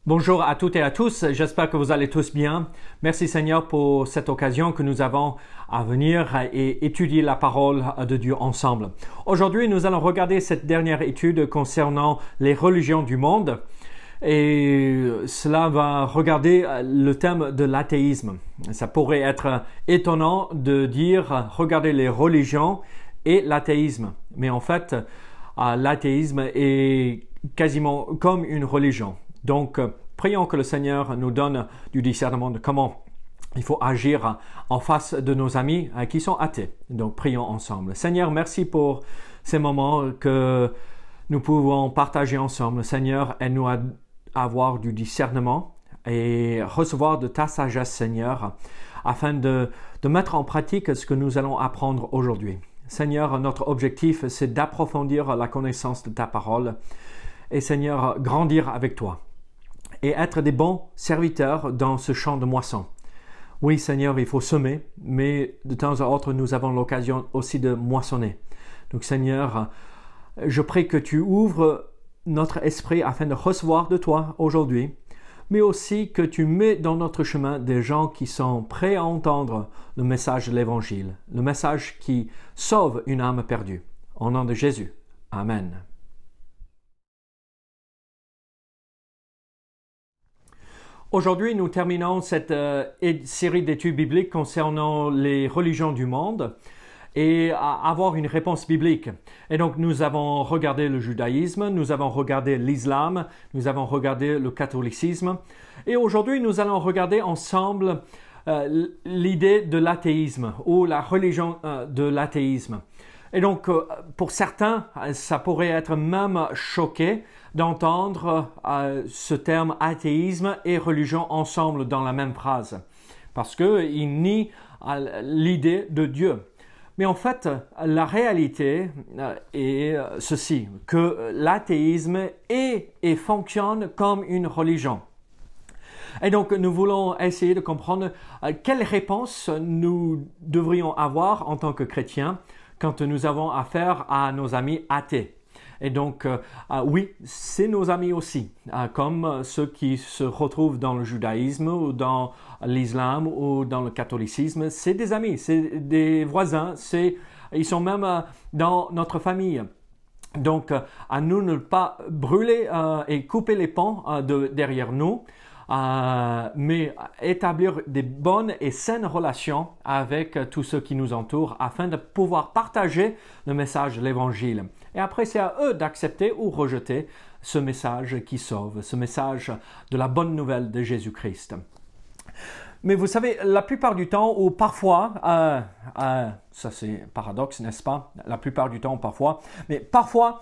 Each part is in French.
Bonjour à toutes et à tous, j'espère que vous allez tous bien. Merci Seigneur pour cette occasion que nous avons à venir et étudier la parole de Dieu ensemble. Aujourd'hui, nous allons regarder cette dernière étude concernant les religions du monde et cela va regarder le thème de l'athéisme. Ça pourrait être étonnant de dire regarder les religions et l'athéisme, mais en fait, l'athéisme est quasiment comme une religion. Donc, prions que le Seigneur nous donne du discernement de comment il faut agir en face de nos amis qui sont athées. Donc, prions ensemble. Seigneur, merci pour ces moments que nous pouvons partager ensemble. Seigneur, aide-nous à avoir du discernement et recevoir de ta sagesse, Seigneur, afin de mettre en pratique ce que nous allons apprendre aujourd'hui. Seigneur, notre objectif, c'est d'approfondir la connaissance de ta parole et, Seigneur, grandir avec toi et être des bons serviteurs dans ce champ de moisson. Oui, Seigneur, il faut semer, mais de temps à autre, nous avons l'occasion aussi de moissonner. Donc, Seigneur, je prie que tu ouvres notre esprit afin de recevoir de toi aujourd'hui, mais aussi que tu mets dans notre chemin des gens qui sont prêts à entendre le message de l'Évangile, le message qui sauve une âme perdue. Au nom de Jésus. Amen. Aujourd'hui, nous terminons cette série d'études bibliques concernant les religions du monde et avoir une réponse biblique. Et donc, nous avons regardé le judaïsme, nous avons regardé l'islam, nous avons regardé le catholicisme. Et aujourd'hui, nous allons regarder ensemble l'idée de l'athéisme ou la religion de l'athéisme. Et donc, pour certains, ça pourrait être même choqué d'entendre ce terme athéisme et religion ensemble dans la même phrase, parce qu'ils nient l'idée de Dieu. Mais en fait, la réalité est ceci, que l'athéisme est et fonctionne comme une religion. Et donc, nous voulons essayer de comprendre quelle réponse nous devrions avoir en tant que chrétiens quand nous avons affaire à nos amis athées. Et donc, oui, c'est nos amis aussi, comme ceux qui se retrouvent dans le judaïsme ou dans l'islam ou dans le catholicisme. C'est des amis, c'est des voisins, ils sont même dans notre famille. Donc, à nous ne pas brûler et couper les ponts derrière nous, mais établir des bonnes et saines relations avec tous ceux qui nous entourent afin de pouvoir partager le message de l'Évangile. Et après, c'est à eux d'accepter ou rejeter ce message qui sauve, ce message de la bonne nouvelle de Jésus-Christ. Mais vous savez, la plupart du temps, ou parfois, ça c'est paradoxe, n'est-ce pas? La plupart du temps, parfois, mais parfois,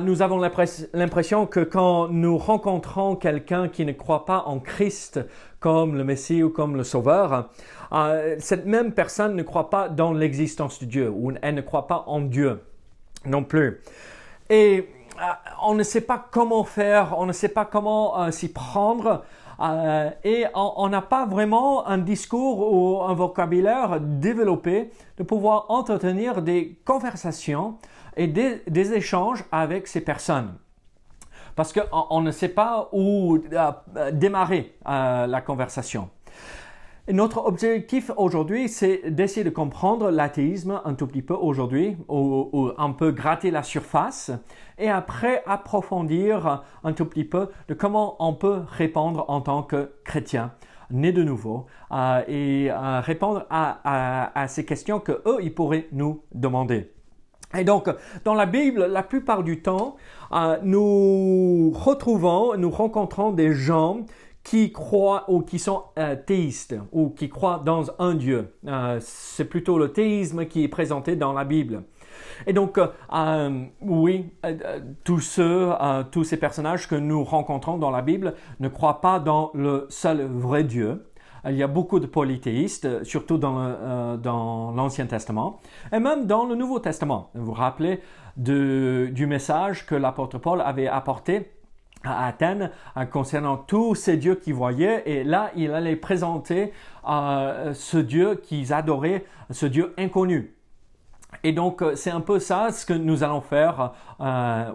nous avons l'impression que quand nous rencontrons quelqu'un qui ne croit pas en Christ comme le Messie ou comme le Sauveur, cette même personne ne croit pas dans l'existence de Dieu, ou elle ne croit pas en Dieu non plus. Et on ne sait pas comment faire, on ne sait pas comment s'y prendre, et on n'a pas vraiment un discours ou un vocabulaire développé de pouvoir entretenir des conversations et des échanges avec ces personnes. Parce qu'on ne sait pas où démarrer la conversation. Et notre objectif aujourd'hui, c'est d'essayer de comprendre l'athéisme un tout petit peu aujourd'hui, ou un peu gratter la surface, et après approfondir un tout petit peu de comment on peut répondre en tant que chrétien, né de nouveau, et répondre à ces questions qu'eux, ils pourraient nous demander. Et donc, dans la Bible, la plupart du temps, nous rencontrons des gens qui croient ou qui sont théistes ou qui croient dans un Dieu. C'est plutôt le théisme qui est présenté dans la Bible. Et donc, oui, tous ces personnages que nous rencontrons dans la Bible ne croient pas dans le seul vrai Dieu. Il y a beaucoup de polythéistes, surtout dans l'Ancien Testament, et même dans le Nouveau Testament. Vous vous rappelez du message que l'apôtre Paul avait apporté à Athènes concernant tous ces dieux qu'ils voyaient, et là, il allait présenter ce Dieu qu'ils adoraient, ce Dieu inconnu. Et donc, c'est un peu ça ce que nous allons faire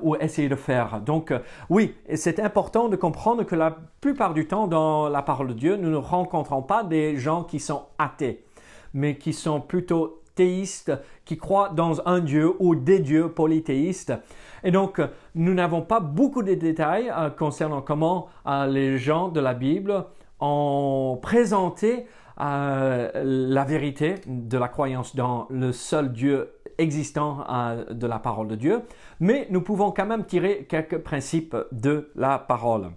ou essayer de faire. Donc, oui, c'est important de comprendre que la plupart du temps, dans la parole de Dieu, nous ne rencontrons pas des gens qui sont athées, mais qui sont plutôt théistes, qui croient dans un Dieu ou des dieux polythéistes. Et donc, nous n'avons pas beaucoup de détails concernant comment les gens de la Bible ont présenté la vérité de la croyance dans le seul Dieu existant de la parole de Dieu, mais nous pouvons quand même tirer quelques principes de la parole.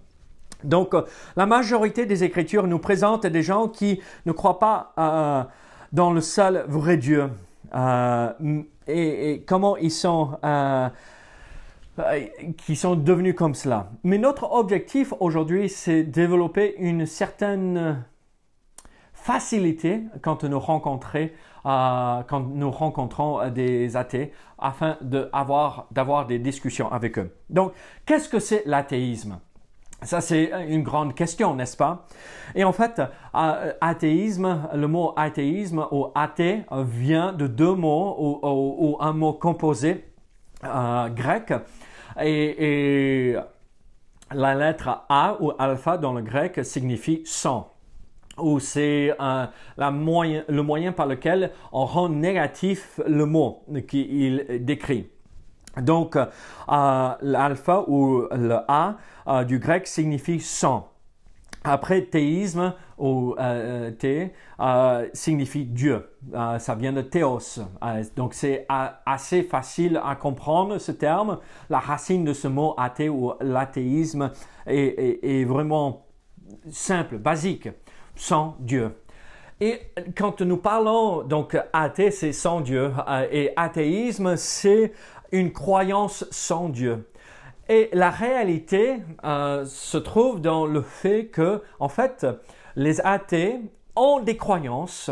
Donc, la majorité des Écritures nous présentent des gens qui ne croient pas dans le seul vrai Dieu et comment ils sont qui sont devenus comme cela. Mais notre objectif aujourd'hui, c'est développer une certaine facilité quand nous rencontrons des athées afin d'avoir des discussions avec eux. Donc, qu'est-ce que c'est l'athéisme? Ça, c'est une grande question, n'est-ce pas? Et en fait, athéisme, le mot athéisme ou athée vient de deux mots ou un mot composé grec et la lettre A ou alpha dans le grec signifie sans. Ou c'est le moyen par lequel on rend négatif le mot qu'il décrit. Donc, l'alpha ou le A du grec signifie sans. Après, théisme ou thé signifie Dieu. Ça vient de théos. Donc, c'est assez facile à comprendre ce terme. La racine de ce mot athée ou l'athéisme est vraiment simple, basique. Sans Dieu. Et quand nous parlons, donc athée, c'est sans Dieu, et athéisme, c'est une croyance sans Dieu. Et la réalité se trouve dans le fait que, en fait, les athées ont des croyances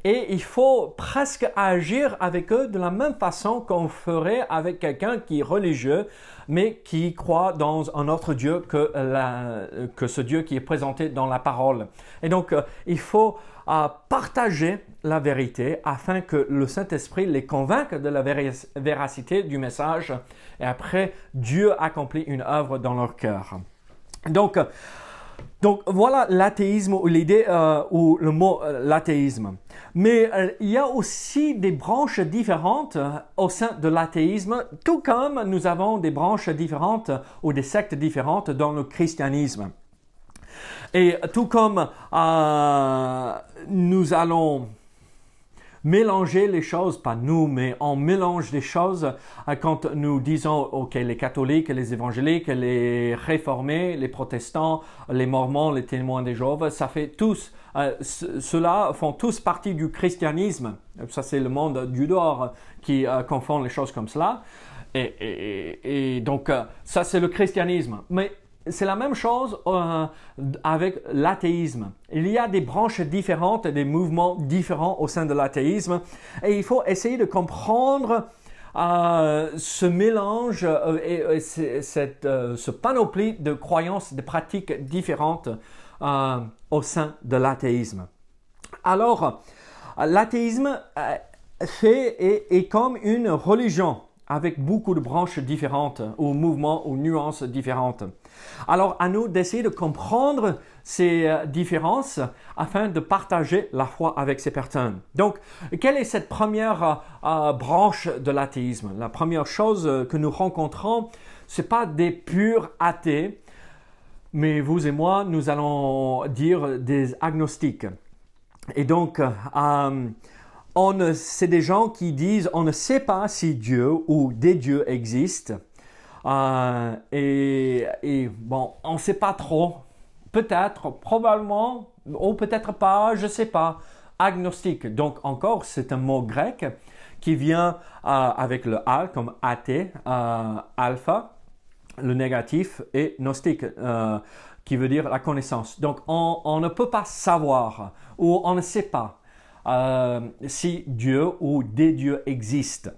et il faut presque agir avec eux de la même façon qu'on ferait avec quelqu'un qui est religieux, mais qui croit dans un autre Dieu que ce Dieu qui est présenté dans la parole. Et donc, il faut partager la vérité afin que le Saint-Esprit les convainque de la véracité du message et après, Dieu accomplit une œuvre dans leur cœur. Donc voilà l'athéisme ou l'idée ou le mot l'athéisme. Mais il y a aussi des branches différentes au sein de l'athéisme, tout comme nous avons des branches différentes ou des sectes différentes dans le christianisme. Et tout comme nous allons mélanger les choses, pas nous, mais on mélange les choses quand nous disons, ok, les catholiques, les évangéliques, les réformés, les protestants, les mormons, les témoins de Jéhovah, ça fait tous, ceux-là font tous partie du christianisme. Ça, c'est le monde du dehors qui confond les choses comme cela. Et donc, ça, c'est le christianisme. Mais c'est la même chose avec l'athéisme. Il y a des branches différentes, des mouvements différents au sein de l'athéisme et il faut essayer de comprendre ce mélange et ce panoplie de croyances, de pratiques différentes au sein de l'athéisme. Alors, l'athéisme est comme une religion avec beaucoup de branches différentes ou mouvements ou nuances différentes. Alors, à nous d'essayer de comprendre ces différences afin de partager la foi avec ces personnes. Donc, quelle est cette première branche de l'athéisme? La première chose que nous rencontrons, ce n'est pas des purs athées, mais vous et moi, nous allons dire des agnostiques. Et donc, c'est des gens qui disent on ne sait pas si Dieu ou des dieux existent. Et bon, on ne sait pas trop. Peut-être, probablement, ou peut-être pas, je ne sais pas. Agnostique. Donc encore, c'est un mot grec qui vient avec le A comme athée, alpha, le négatif, et gnostique, qui veut dire la connaissance. Donc on ne peut pas savoir ou on ne sait pas si Dieu ou des dieux existent.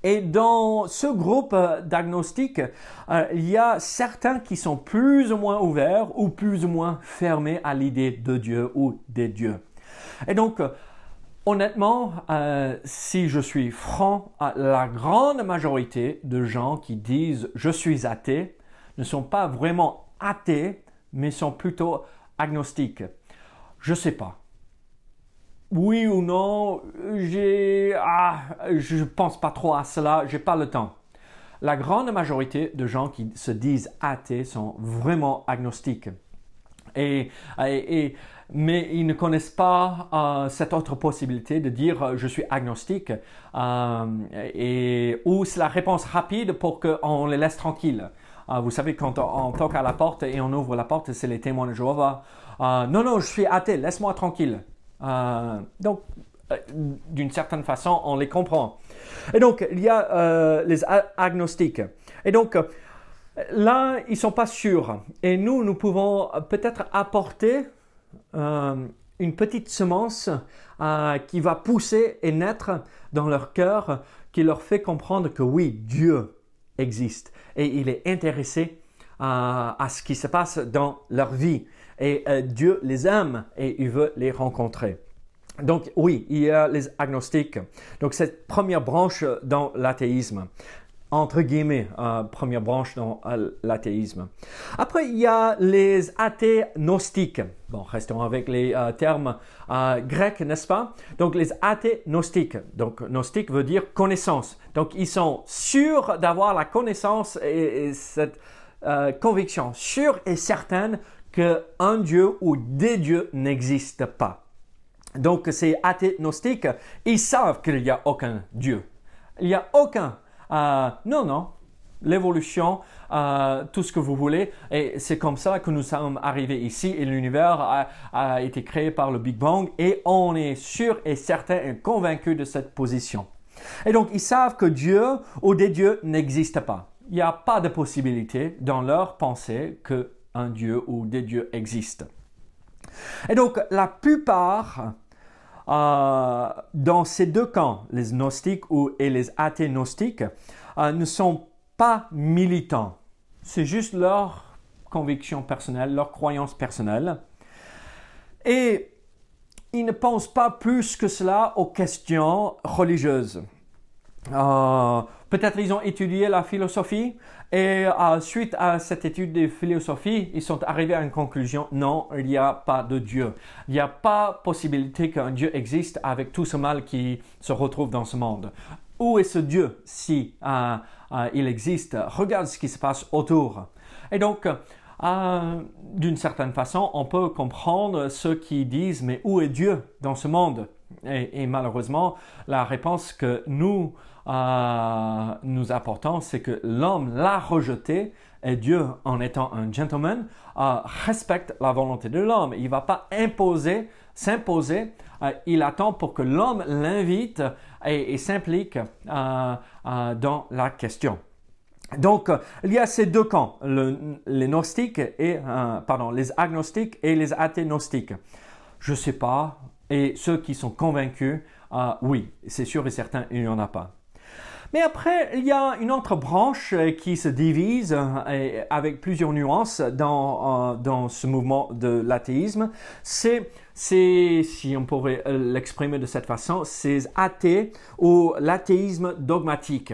Et dans ce groupe d'agnostiques, il y a certains qui sont plus ou moins ouverts ou plus ou moins fermés à l'idée de Dieu ou des dieux. Et donc, Honnêtement, si je suis franc, la grande majorité de gens qui disent je suis athée ne sont pas vraiment athées, mais sont plutôt agnostiques. Je sais pas. Oui ou non, je pense pas trop à cela, j'ai pas le temps. La grande majorité de gens qui se disent athées sont vraiment agnostiques. Et, et- mais ils ne connaissent pas cette autre possibilité de dire je suis agnostique ou c'est la réponse rapide pour qu'on les laisse tranquilles. Vous savez, quand on toque à la porte et on ouvre la porte, c'est les témoins de Jéhovah. Non, non, je suis athée, laisse-moi tranquille. Donc, d'une certaine façon, on les comprend. Et donc, il y a les agnostiques. Et donc, là, ils ne sont pas sûrs. Et nous pouvons peut-être apporter une petite semence qui va pousser et naître dans leur cœur, qui leur fait comprendre que oui, Dieu existe et il est intéressé à ce qui se passe dans leur vie. Et Dieu les aime et il veut les rencontrer. Donc oui, il y a les agnostiques. Donc cette première branche dans l'athéisme, entre guillemets, première branche dans l'athéisme. Après, il y a les athées gnostiques. Bon, restons avec les termes grecs, n'est-ce pas? Donc les athées gnostiques. Donc gnostique veut dire connaissance. Donc ils sont sûrs d'avoir la connaissance et cette conviction sûre et certaine qu'un Dieu ou des dieux n'existent pas. Donc, ces athées gnostiques, ils savent qu'il n'y a aucun Dieu. Il n'y a aucun. Non, l'évolution, tout ce que vous voulez. Et c'est comme ça que nous sommes arrivés ici. Et l'univers a été créé par le Big Bang. Et on est sûr et certain et convaincu de cette position. Et donc, ils savent que Dieu ou des dieux n'existent pas. Il n'y a pas de possibilité dans leur pensée qu'un Dieu ou des dieux existent. Et donc, la plupart, dans ces deux camps, les gnostiques et les athées gnostiques, ne sont pas militants. C'est juste leur conviction personnelle, leur croyance personnelle. Et ils ne pensent pas plus que cela aux questions religieuses. Peut-être ils ont étudié la philosophie et suite à cette étude de philosophie, ils sont arrivés à une conclusion, non, il n'y a pas de Dieu. Il n'y a pas possibilité qu'un Dieu existe avec tout ce mal qui se retrouve dans ce monde. Où est ce Dieu si il existe? Regarde ce qui se passe autour. Et donc, d'une certaine façon, on peut comprendre ceux qui disent, mais où est Dieu dans ce monde? Et malheureusement, la réponse que nous apportons, c'est que l'homme l'a rejeté et Dieu, en étant un gentleman, respecte la volonté de l'homme. Il ne va pas s'imposer, il attend pour que l'homme l'invite et s'implique dans la question. Donc, il y a ces deux camps, les gnostiques les agnostiques et les athées gnostiques. Je ne sais pas. Et ceux qui sont convaincus, oui, c'est sûr et certain, il n'y en a pas. Mais après, il y a une autre branche qui se divise avec plusieurs nuances dans ce mouvement de l'athéisme. C'est, si on pourrait l'exprimer de cette façon, c'est athée ou l'athéisme dogmatique.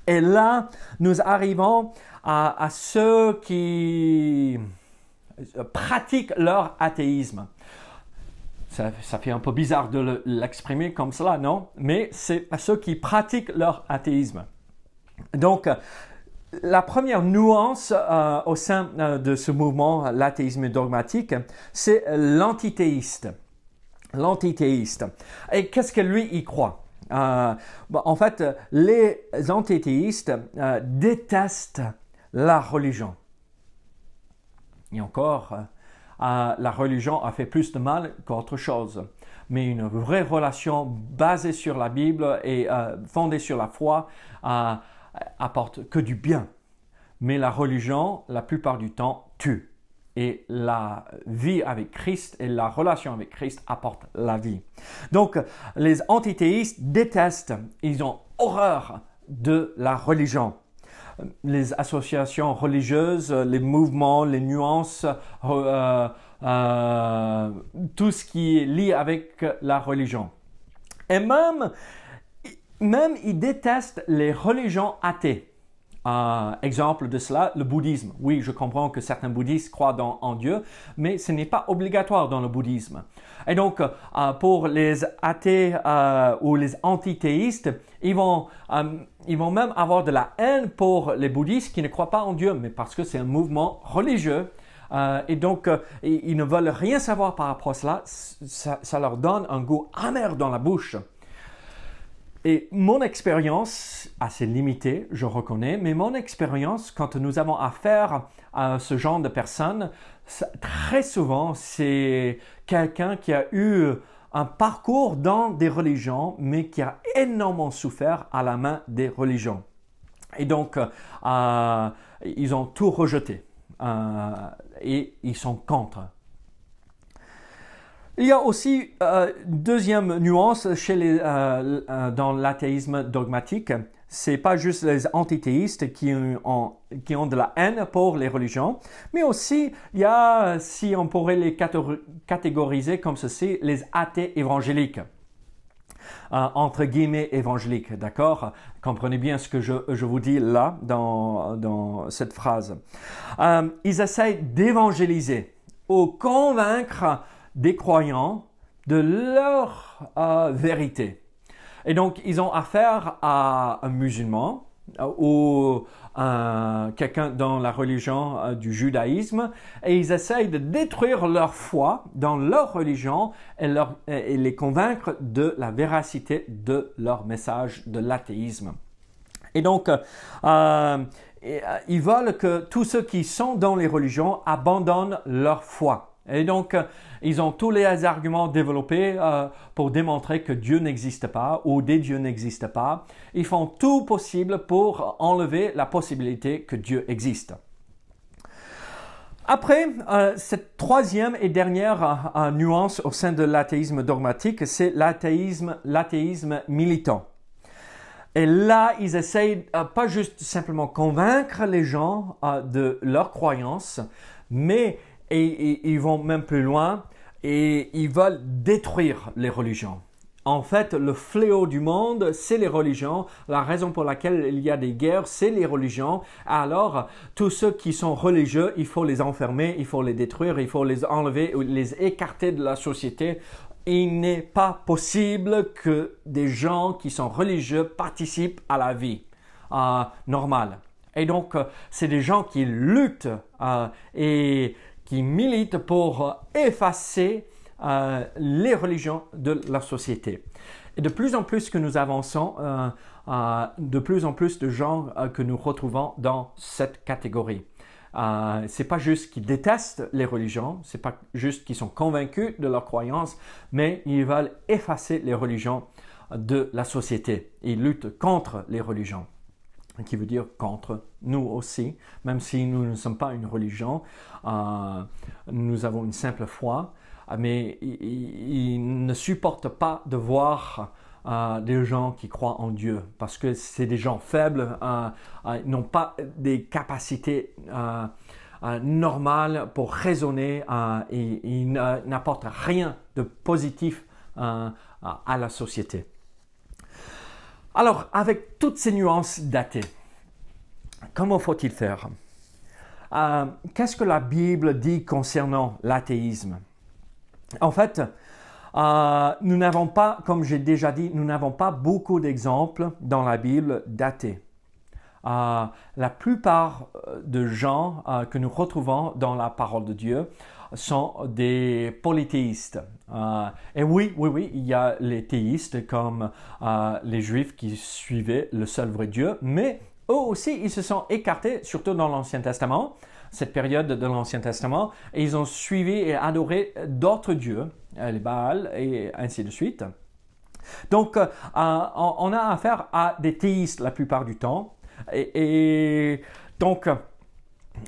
Et là, nous arrivons à ceux qui pratiquent leur athéisme. Ça fait un peu bizarre de l'exprimer comme cela, non? Mais c'est à ceux qui pratiquent leur athéisme. Donc, la première nuance au sein de ce mouvement, l'athéisme dogmatique, c'est l'antithéiste. L'antithéiste. Et qu'est-ce que lui y croit? En fait, les antithéistes détestent la religion. Et encore, la religion a fait plus de mal qu'autre chose. Mais une vraie relation basée sur la Bible et fondée sur la foi apporte que du bien. Mais la religion, la plupart du temps, tue. Et la vie avec Christ et la relation avec Christ apportent la vie. Donc, les antithéistes détestent, ils ont horreur de la religion. Les associations religieuses, les mouvements, les nuances, tout ce qui est lié avec la religion. Et même ils détestent les religions athées. Exemple de cela, le bouddhisme. Oui, je comprends que certains bouddhistes croient en Dieu, mais ce n'est pas obligatoire dans le bouddhisme. Et donc, pour les athées ou les antithéistes, ils vont même avoir de la haine pour les bouddhistes qui ne croient pas en Dieu, mais parce que c'est un mouvement religieux. Et donc, ils ne veulent rien savoir par rapport à cela. Ça leur donne un goût amer dans la bouche. Et mon expérience, assez limitée, je reconnais, mais mon expérience, quand nous avons affaire à ce genre de personnes, très souvent, c'est quelqu'un qui a eu un parcours dans des religions, mais qui a énormément souffert à la main des religions. Et donc, ils ont tout rejeté et ils sont contre. Il y a aussi deuxième nuance dans l'athéisme dogmatique. C'est pas juste les antithéistes qui ont de la haine pour les religions, mais aussi il y a, si on pourrait les catégoriser comme ceci, les athées évangéliques. Entre guillemets évangéliques, d'accord? Comprenez bien ce que je vous dis là dans cette phrase. Ils essayent d'évangéliser ou convaincre des croyants de leur vérité. Et donc, ils ont affaire à un musulman ou quelqu'un dans la religion du judaïsme et ils essayent de détruire leur foi dans leur religion et les convaincre de la véracité de leur message de l'athéisme. Et donc, ils veulent que tous ceux qui sont dans les religions abandonnent leur foi. Et donc, ils ont tous les arguments développés pour démontrer que Dieu n'existe pas ou des dieux n'existent pas. Ils font tout possible pour enlever la possibilité que Dieu existe. Après, cette troisième et dernière nuance au sein de l'athéisme dogmatique, c'est l'athéisme militant. Et là, ils essayent pas juste simplement convaincre les gens de leur croyance, mais ils vont même plus loin et ils veulent détruire les religions. En fait, le fléau du monde, c'est les religions. La raison pour laquelle il y a des guerres, c'est les religions. Alors, tous ceux qui sont religieux, il faut les enfermer, il faut les détruire, il faut les enlever, les écarter de la société. Il n'est pas possible que des gens qui sont religieux participent à la vie normale. Et donc, c'est des gens qui luttent et qui militent pour effacer les religions de la société. Et de plus en plus que nous avançons, de plus en plus de gens que nous retrouvons dans cette catégorie. C'est pas juste qu'ils détestent les religions, c'est pas juste qu'ils sont convaincus de leurs croyances, mais ils veulent effacer les religions de la société. Ils luttent contre les religions, qui veut dire contre nous aussi, même si nous ne sommes pas une religion, nous avons une simple foi, mais ils ne supportent pas de voir des gens qui croient en Dieu, parce que c'est des gens faibles, n'ont pas des capacités normales pour raisonner et ils n'apportent rien de positif à la société. Alors, avec toutes ces nuances datés, comment faut-il faire? Qu'est-ce que la Bible dit concernant l'athéisme? En fait, nous n'avons pas, comme j'ai déjà dit, nous n'avons pas beaucoup d'exemples dans la Bible d'athées. La plupart de gens que nous retrouvons dans la parole de Dieu sont des polythéistes. Et oui, il y a les théistes comme les Juifs qui suivaient le seul vrai Dieu, mais eux aussi, ils se sont écartés, surtout dans l'Ancien Testament, cette période de l'Ancien Testament, et ils ont suivi et adoré d'autres dieux, les Baals et ainsi de suite. Donc, on a affaire à des théistes la plupart du temps, et donc,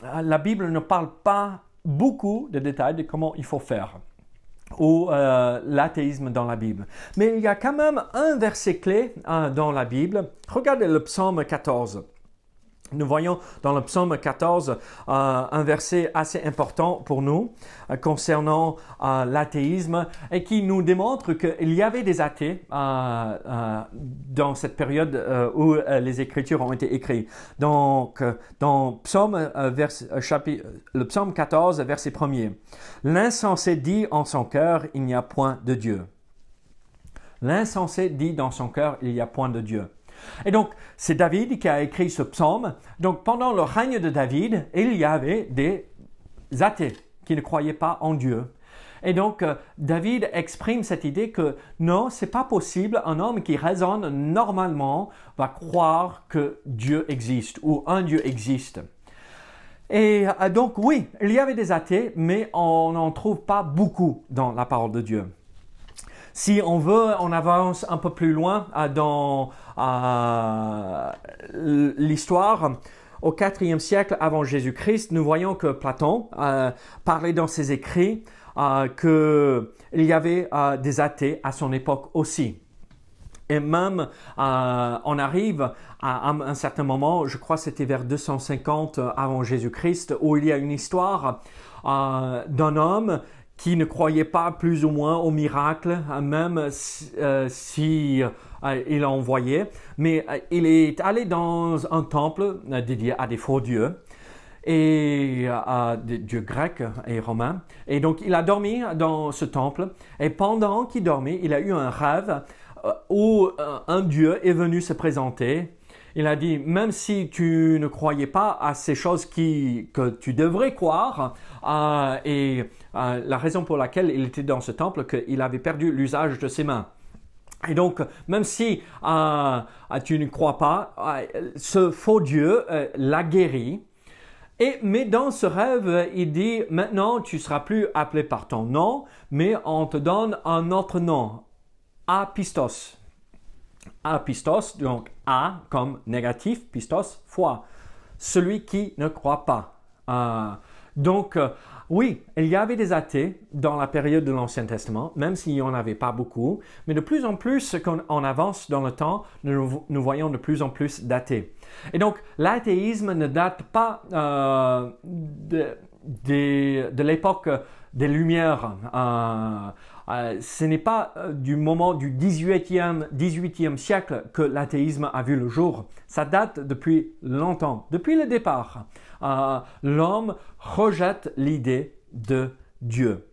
la Bible ne parle pas beaucoup de détails de comment il faut faire ou l'athéisme dans la Bible. Mais il y a quand même un verset clé dans la Bible. Regardez le psaume 14. Nous voyons dans le psaume 14 un verset assez important pour nous concernant l'athéisme et qui nous démontre qu'il y avait des athées dans cette période où les Écritures ont été écrites. Donc, dans le psaume 14, verset 1er, « L'insensé dit en son cœur, il n'y a point de Dieu. » L'insensé dit dans son cœur, il n'y a point de Dieu. Et donc, c'est David qui a écrit ce psaume. Donc, pendant le règne de David, il y avait des athées qui ne croyaient pas en Dieu. Et donc, David exprime cette idée que non, c'est pas possible. Un homme qui raisonne normalement va croire que Dieu existe ou un Dieu existe. Et donc, oui, il y avait des athées, mais on n'en trouve pas beaucoup dans la parole de Dieu. Si on veut, on avance un peu plus loin dans l'histoire. Au IVe siècle avant Jésus-Christ, nous voyons que Platon parlait dans ses écrits qu'il y avait des athées à son époque aussi. Et même, on arrive à un certain moment, je crois que c'était vers 250 avant Jésus-Christ, où il y a une histoire d'un homme qui ne croyait pas plus ou moins au miracle, même si il en voyait, mais il est allé dans un temple dédié à des faux dieux, et des dieux grecs et romains. Et donc, il a dormi dans ce temple, et pendant qu'il dormait, il a eu un rêve où un dieu est venu se présenter. Il a dit, même si tu ne croyais pas à ces choses que tu devrais croire, la raison pour laquelle il était dans ce temple, qu'il avait perdu l'usage de ses mains. Et donc, même si tu ne crois pas, ce faux Dieu l'a guéri. Mais dans ce rêve, il dit, maintenant, tu ne seras plus appelé par ton nom, mais on te donne un autre nom, apistos. Apistos, donc A comme négatif, pistos, foi. Celui qui ne croit pas. Oui, il y avait des athées dans la période de l'Ancien Testament, même s'il n'y en avait pas beaucoup, mais de plus en plus, quand on avance dans le temps, nous voyons de plus en plus d'athées. Et donc, l'athéisme ne date pas de l'époque des Lumières. Ce n'est pas du moment du 18e siècle que l'athéisme a vu le jour. Ça date depuis longtemps, depuis le départ. L'homme rejette l'idée de Dieu.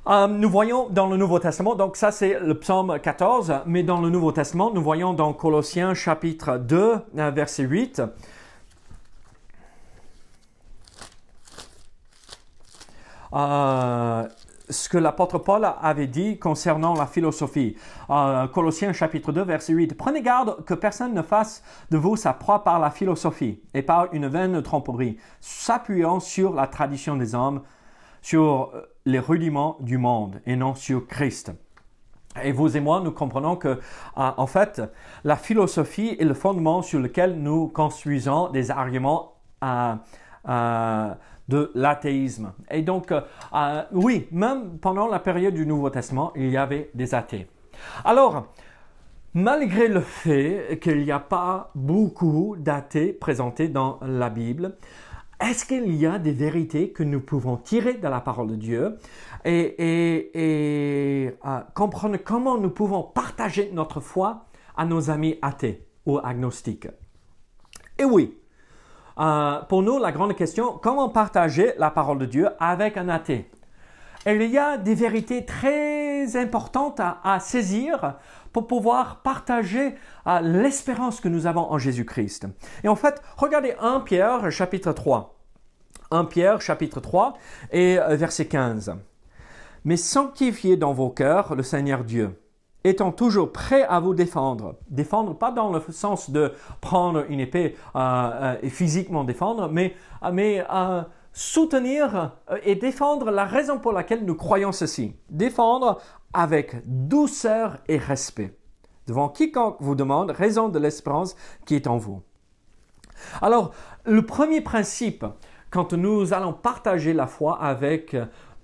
Nous voyons dans le Nouveau Testament, donc ça c'est le psaume 14, mais dans le Nouveau Testament, nous voyons dans Colossiens chapitre 2, verset 8, ce que l'apôtre Paul avait dit concernant la philosophie. Colossiens chapitre 2, verset 8. « Prenez garde que personne ne fasse de vous sa proie par la philosophie et par une vaine tromperie, s'appuyant sur la tradition des hommes, sur les rudiments du monde et non sur Christ. » Et vous et moi, nous comprenons que, en fait, la philosophie est le fondement sur lequel nous construisons des arguments de l'athéisme. Et donc, oui, même pendant la période du Nouveau Testament, il y avait des athées. Alors, malgré le fait qu'il n'y a pas beaucoup d'athées présentés dans la Bible, est-ce qu'il y a des vérités que nous pouvons tirer de la parole de Dieu et comprendre comment nous pouvons partager notre foi à nos amis athées ou agnostiques? Et oui, pour nous, la grande question, comment partager la parole de Dieu avec un athée? Il y a des vérités très importantes à saisir pour pouvoir partager l'espérance que nous avons en Jésus-Christ. Et en fait, regardez 1 Pierre chapitre 3. 1 Pierre chapitre 3 et verset 15. « Mais sanctifiez dans vos cœurs le Seigneur Dieu, étant toujours prêt à vous défendre. » Défendre, pas dans le sens de prendre une épée et physiquement défendre, mais soutenir et défendre la raison pour laquelle nous croyons ceci. Défendre avec douceur et respect, devant quiconque vous demande raison de l'espérance qui est en vous. Alors, le premier principe, quand nous allons partager la foi avec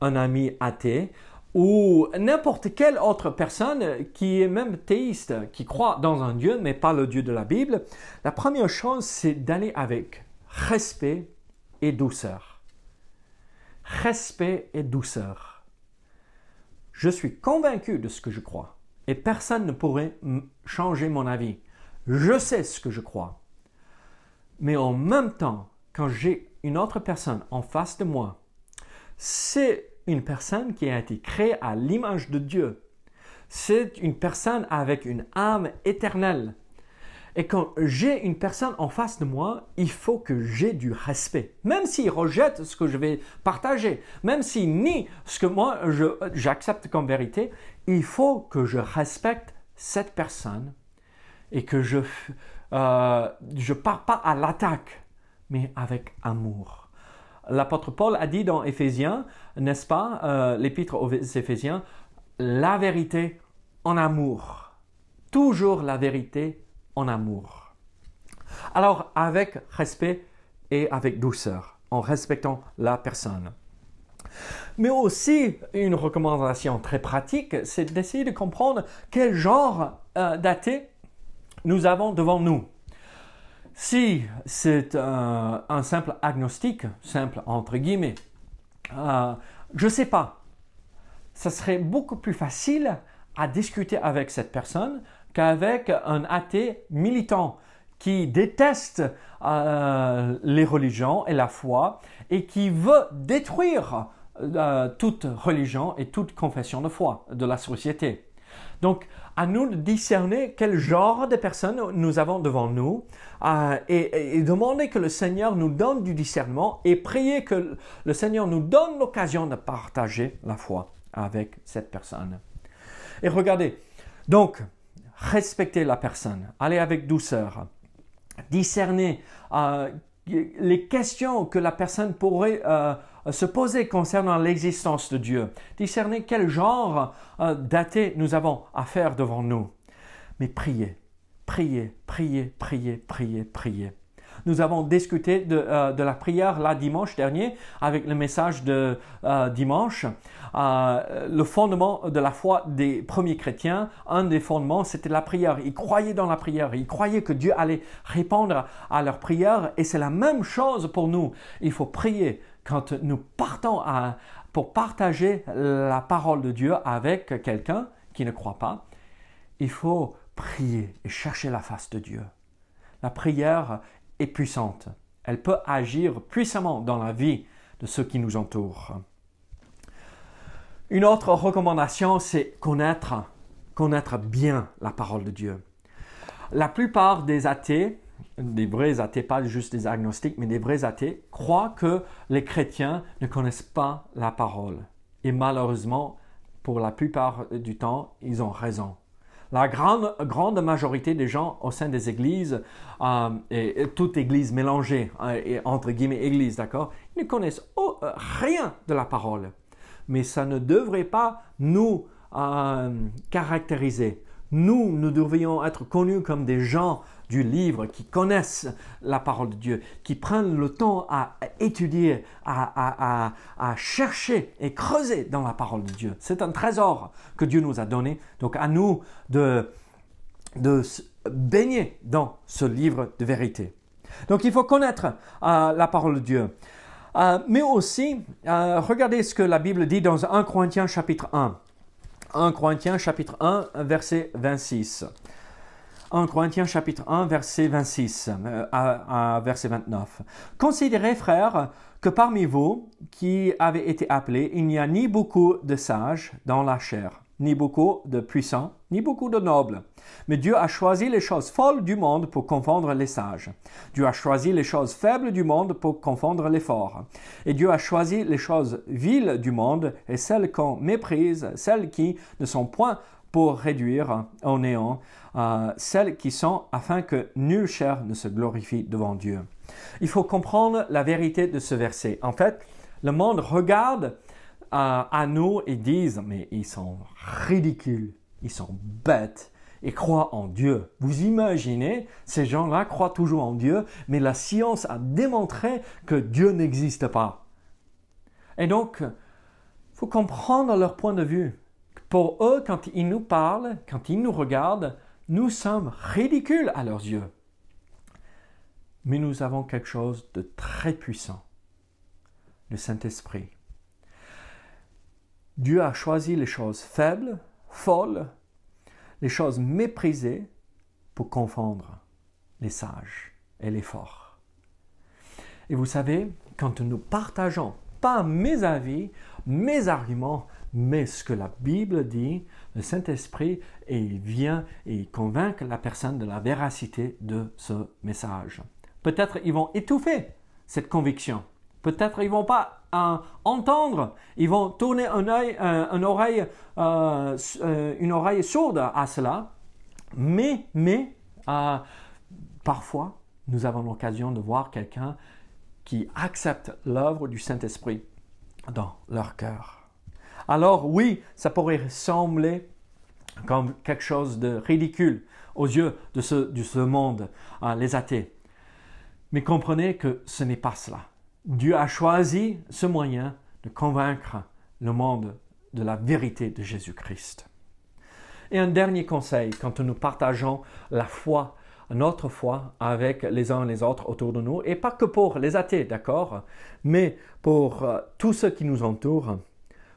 un ami athée ou n'importe quelle autre personne qui est même théiste, qui croit dans un Dieu, mais pas le Dieu de la Bible, la première chose, c'est d'aller avec respect et douceur. Respect et douceur. Je suis convaincu de ce que je crois et personne ne pourrait changer mon avis. Je sais ce que je crois. Mais en même temps, quand j'ai une autre personne en face de moi, c'est une personne qui a été créée à l'image de Dieu. C'est une personne avec une âme éternelle. Et quand j'ai une personne en face de moi, il faut que j'ai du respect. Même s'il rejette ce que je vais partager, même s'il nie ce que moi j'accepte comme vérité, il faut que je respecte cette personne et que je pars pas à l'attaque, mais avec amour. L'apôtre Paul a dit dans Éphésiens, n'est-ce pas, l'épître aux Éphésiens, la vérité en amour. Toujours la vérité en amour. Alors, avec respect et avec douceur, en respectant la personne. Mais aussi, une recommandation très pratique, c'est d'essayer de comprendre quel genre d'athée nous avons devant nous. Si c'est un simple agnostique, simple entre guillemets, je ne sais pas, ça serait beaucoup plus facile à discuter avec cette personne qu'avec un athée militant qui déteste les religions et la foi et qui veut détruire toute religion et toute confession de foi de la société. Donc, à nous de discerner quel genre de personnes nous avons devant nous et demander que le Seigneur nous donne du discernement et prier que le Seigneur nous donne l'occasion de partager la foi avec cette personne. Et regardez, donc, respecter la personne, aller avec douceur, discerner les questions que la personne pourrait se poser concernant l'existence de Dieu, discerner quel genre d'athée nous avons à faire devant nous. Mais prier, prier, prier, prier, prier, prier. Nous avons discuté de la prière là dimanche dernier avec le message de dimanche. Le fondement de la foi des premiers chrétiens, un des fondements, c'était la prière. Ils croyaient dans la prière, ils croyaient que Dieu allait répondre à leur prière et c'est la même chose pour nous. Il faut prier quand nous partons pour partager la parole de Dieu avec quelqu'un qui ne croit pas. Il faut prier et chercher la face de Dieu. La prière est puissante. Elle peut agir puissamment dans la vie de ceux qui nous entourent. Une autre recommandation, c'est connaître bien la parole de Dieu. La plupart des athées, des vrais athées, pas juste des agnostiques, mais des vrais athées, croient que les chrétiens ne connaissent pas la parole. Et malheureusement, pour la plupart du temps, ils ont raison. La grande majorité des gens au sein des églises, et toute église mélangée, et entre guillemets église, d'accord, ils ne connaissent rien de la parole. Mais ça ne devrait pas nous caractériser. Nous devrions être connus comme des gens du livre qui connaissent la parole de Dieu, qui prennent le temps à étudier, à chercher et creuser dans la parole de Dieu. C'est un trésor que Dieu nous a donné. Donc à nous de se baigner dans ce livre de vérité. Donc il faut connaître la parole de Dieu. Mais aussi, regardez ce que la Bible dit dans 1 Corinthiens chapitre 1. 1 Corinthiens chapitre 1, verset 26. 1 Corinthiens chapitre 1, verset 26 à verset 29. « Considérez, frères, que parmi vous qui avez été appelés, il n'y a ni beaucoup de sages dans la chair, ni beaucoup de puissants, ni beaucoup de nobles. Mais Dieu a choisi les choses folles du monde pour confondre les sages. Dieu a choisi les choses faibles du monde pour confondre les forts. Et Dieu a choisi les choses viles du monde et celles qu'on méprise, celles qui ne sont point pour réduire au néant, celles qui sont afin que nulle chair ne se glorifie devant Dieu. » Il faut comprendre la vérité de ce verset. En fait, le monde regarde à nous et disent « mais ils sont ridicules, ils sont bêtes, ils croient en Dieu. » Vous imaginez, ces gens-là croient toujours en Dieu, mais la science a démontré que Dieu n'existe pas. Et donc, faut comprendre leur point de vue. Pour eux, quand ils nous parlent, quand ils nous regardent, nous sommes ridicules à leurs yeux. Mais nous avons quelque chose de très puissant, le Saint-Esprit. Dieu a choisi les choses faibles, folles, les choses méprisées pour confondre les sages et les forts. Et vous savez, quand nous partageons pas mes avis, mes arguments, mais ce que la Bible dit, le Saint-Esprit vient et convainc la personne de la véracité de ce message. Peut-être ils vont étouffer cette conviction. Peut-être ils vont pas entendre. Ils vont tourner une oreille sourde à cela. Mais parfois, nous avons l'occasion de voir quelqu'un qui accepte l'œuvre du Saint-Esprit dans leur cœur. Alors oui, ça pourrait sembler comme quelque chose de ridicule aux yeux de ce monde, les athées. Mais comprenez que ce n'est pas cela. Dieu a choisi ce moyen de convaincre le monde de la vérité de Jésus-Christ. Et un dernier conseil, quand nous partageons la foi, notre foi avec les uns et les autres autour de nous, et pas que pour les athées, d'accord, mais pour tous ceux qui nous entourent,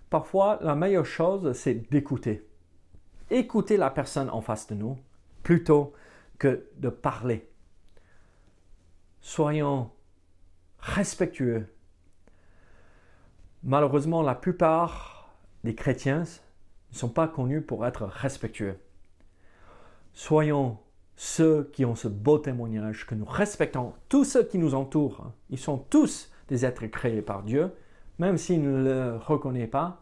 parfois la meilleure chose, c'est d'écouter. Écouter la personne en face de nous plutôt que de parler. Soyons respectueux. Malheureusement, la plupart des chrétiens ne sont pas connus pour être respectueux. Soyons ceux qui ont ce beau témoignage, que nous respectons tous ceux qui nous entourent. Ils sont tous des êtres créés par Dieu, même s'ils ne le reconnaissent pas,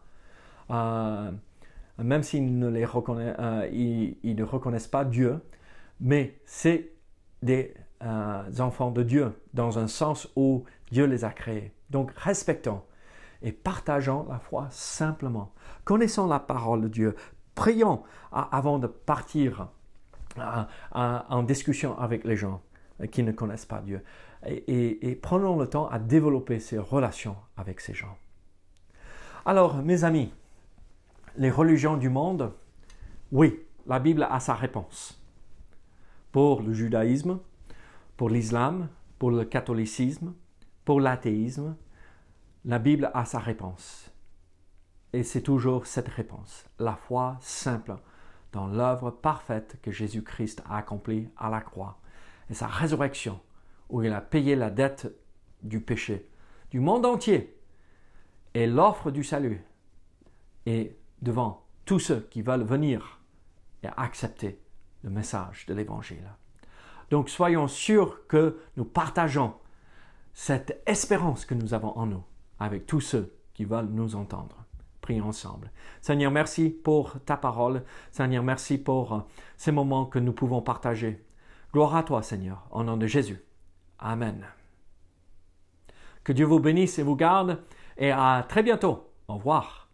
même s'ils ne reconnaissent pas Dieu, mais c'est des enfants de Dieu, dans un sens où Dieu les a créés. Donc respectons et partageons la foi simplement. Connaissons la parole de Dieu. Prions avant de partir en discussion avec les gens qui ne connaissent pas Dieu. Et prenons le temps à développer ces relations avec ces gens. Alors, mes amis, les religions du monde, oui, la Bible a sa réponse. Pour le judaïsme, pour l'islam, pour le catholicisme, pour l'athéisme, la Bible a sa réponse. Et c'est toujours cette réponse, la foi simple dans l'œuvre parfaite que Jésus-Christ a accomplie à la croix et sa résurrection où il a payé la dette du péché du monde entier et l'offre du salut et devant tous ceux qui veulent venir et accepter le message de l'Évangile. Donc soyons sûrs que nous partageons cette espérance que nous avons en nous avec tous ceux qui veulent nous entendre. Prions ensemble. Seigneur, merci pour ta parole. Seigneur, merci pour ces moments que nous pouvons partager. Gloire à toi, Seigneur, au nom de Jésus. Amen. Que Dieu vous bénisse et vous garde et à très bientôt. Au revoir.